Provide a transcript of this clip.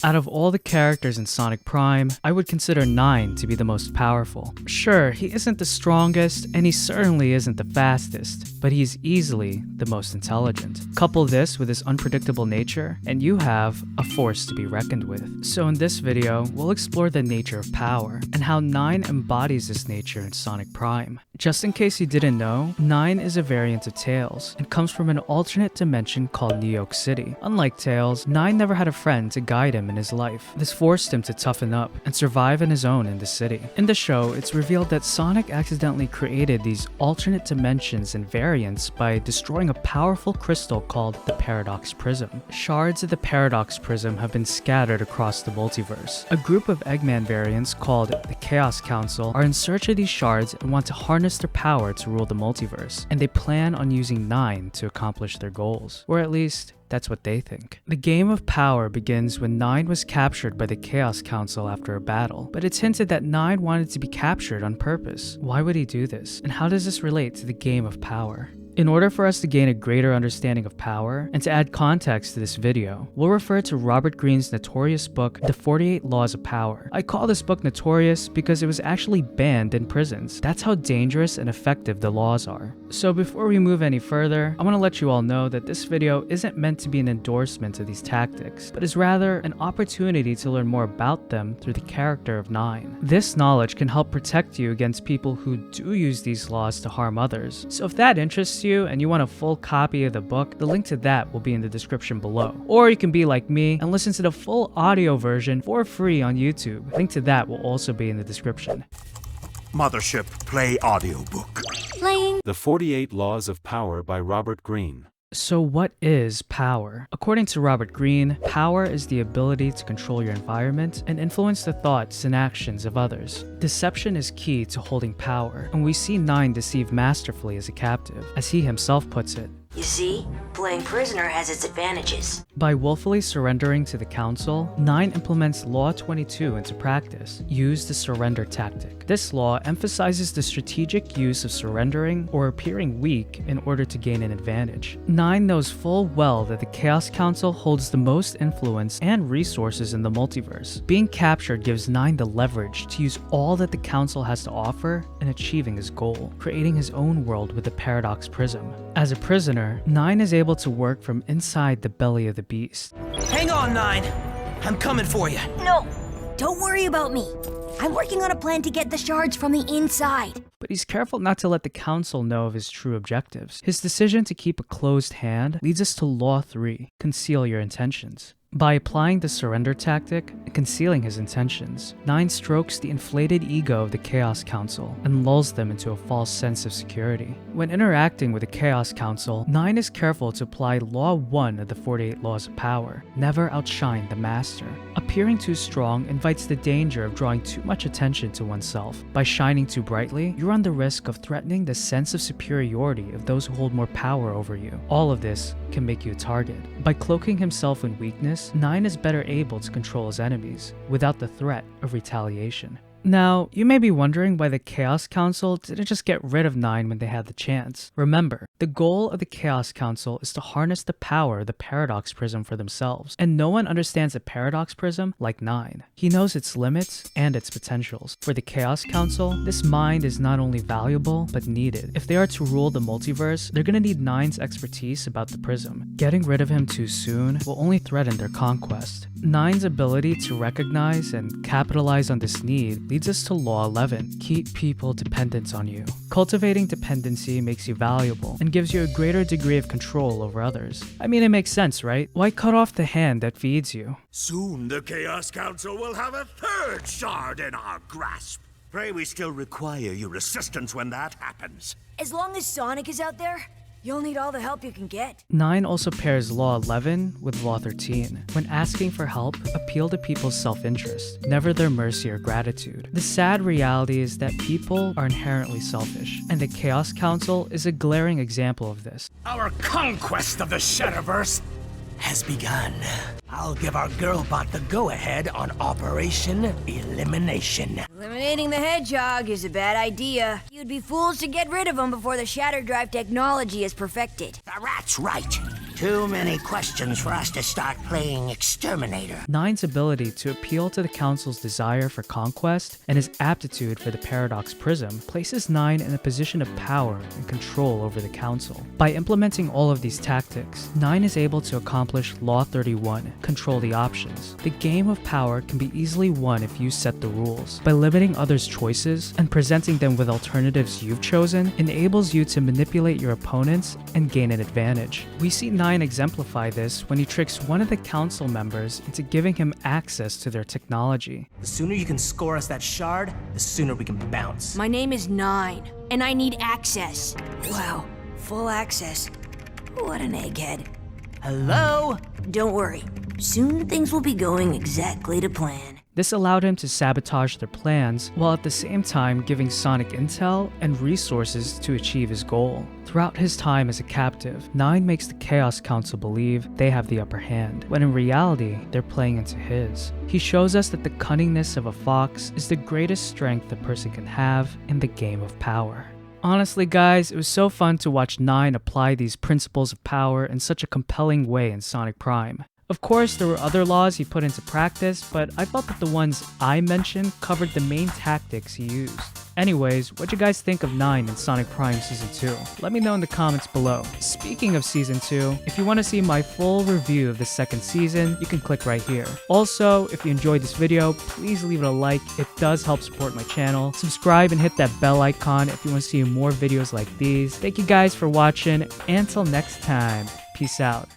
Out of all the characters in Sonic Prime, I would consider 9 to be the most powerful. Sure, he isn't the strongest, and he certainly isn't the fastest, but he's easily the most intelligent. Couple this with his unpredictable nature, and you have a force to be reckoned with. So in this video, we'll explore the nature of power, and how 9 embodies this nature in Sonic Prime. Just in case you didn't know, 9 is a variant of Tails, and comes from an alternate dimension called New York City. Unlike Tails, 9 never had a friend to guide him in his life. This forced him to toughen up and survive on his own in the city. In the show, it's revealed that Sonic accidentally created these alternate dimensions and variants by destroying a powerful crystal called the Paradox Prism. Shards of the Paradox Prism have been scattered across the multiverse. A group of Eggman variants called the Chaos Council are in search of these shards and want to harness their power to rule the multiverse, and they plan on using 9 to accomplish their goals. Or at least, that's what they think. The game of power begins when 9 was captured by the Chaos Council after a battle, but it's hinted that 9 wanted to be captured on purpose. Why would he do this? And how does this relate to the game of power? In order for us to gain a greater understanding of power, and to add context to this video, we'll refer to Robert Greene's notorious book, The 48 Laws of Power. I call this book notorious because it was actually banned in prisons. That's how dangerous and effective the laws are. So before we move any further, I want to let you all know that this video isn't meant to be an endorsement of these tactics, but is rather an opportunity to learn more about them through the character of 9. This knowledge can help protect you against people who do use these laws to harm others. So if that interests you and you want a full copy of the book, the link to that will be in the description below. Or you can be like me and listen to the full audio version for free on YouTube. Link to that will also be in the description. Mothership Play audiobook. Playing The 48 Laws of Power by Robert Greene. So what is power? According to Robert Greene, power is the ability to control your environment and influence the thoughts and actions of others. Deception is key to holding power, and we see 9 deceive masterfully as a captive, as he himself puts it. You see, playing prisoner has its advantages. By willfully surrendering to the council, 9 implements Law 22 into practice. Use the surrender tactic. This law emphasizes the strategic use of surrendering or appearing weak in order to gain an advantage. 9 knows full well that the Chaos Council holds the most influence and resources in the multiverse. Being captured gives 9 the leverage to use all that the council has to offer in achieving his goal, creating his own world with the Paradox Prism. As a prisoner, 9 is able to work from inside the belly of the beast. Hang on, 9. I'm coming for you. No, don't worry about me. I'm working on a plan to get the shards from the inside. But he's careful not to let the council know of his true objectives. His decision to keep a closed hand leads us to Law 3, conceal your intentions. By applying the surrender tactic and concealing his intentions, 9 strokes the inflated ego of the Chaos Council and lulls them into a false sense of security. When interacting with the Chaos Council, 9 is careful to apply Law 1 of the 48 Laws of Power: never outshine the master. Appearing too strong invites the danger of drawing too much attention to oneself. By shining too brightly, you run the risk of threatening the sense of superiority of those who hold more power over you. All of this can make you a target. By cloaking himself in weakness, 9 is better able to control his enemies without the threat of retaliation. Now, you may be wondering why the Chaos Council didn't just get rid of 9 when they had the chance. Remember, the goal of the Chaos Council is to harness the power of the Paradox Prism for themselves, and no one understands the Paradox Prism like 9. He knows its limits and its potentials. For the Chaos Council, this mind is not only valuable, but needed. If they are to rule the multiverse, they're gonna need 9's expertise about the Prism. Getting rid of him too soon will only threaten their conquest. 9's ability to recognize and capitalize on this need leads us to Law 11, keep people dependent on you. Cultivating dependency makes you valuable and gives you a greater degree of control over others. I mean, it makes sense, right? Why cut off the hand that feeds you? Soon the Chaos Council will have a third shard in our grasp. Pray we still require your assistance when that happens. As long as Sonic is out there, you'll need all the help you can get. 9 also pairs Law 11 with Law 13. When asking for help, appeal to people's self-interest, never their mercy or gratitude. The sad reality is that people are inherently selfish, and the Chaos Council is a glaring example of this. Our conquest of the Shadowverse has begun. I'll give our girlbot the go-ahead on Operation Elimination. Eliminating the Hedgehog is a bad idea. You'd be fools to get rid of him before the Shatter Drive technology is perfected. That's right. Too many questions for us to start playing exterminator. 9's ability to appeal to the Council's desire for conquest and his aptitude for the Paradox Prism places 9 in a position of power and control over the Council. By implementing all of these tactics, 9 is able to accomplish Law 31, control the options. The game of power can be easily won if you set the rules. By limiting others' choices and presenting them with alternatives you've chosen enables you to manipulate your opponents and gain an advantage. We see 9 exemplify this when he tricks one of the council members into giving him access to their technology. The sooner you can score us that shard, the sooner we can bounce. My name is 9, and I need access. Wow, full access. What an egghead. Hello? Don't worry, soon things will be going exactly to plan. This allowed him to sabotage their plans, while at the same time giving Sonic intel and resources to achieve his goal. Throughout his time as a captive, 9 makes the Chaos Council believe they have the upper hand, when in reality, they're playing into his. He shows us that the cunningness of a fox is the greatest strength a person can have in the game of power. Honestly guys, it was so fun to watch 9 apply these principles of power in such a compelling way in Sonic Prime. Of course, there were other laws he put into practice, but I felt that the ones I mentioned covered the main tactics he used. Anyways, what'd you guys think of 9 in Sonic Prime Season 2? Let me know in the comments below. Speaking of Season 2, if you want to see my full review of the second season, you can click right here. Also, if you enjoyed this video, please leave it a like, it does help support my channel. Subscribe and hit that bell icon if you want to see more videos like these. Thank you guys for watching, and until next time, peace out.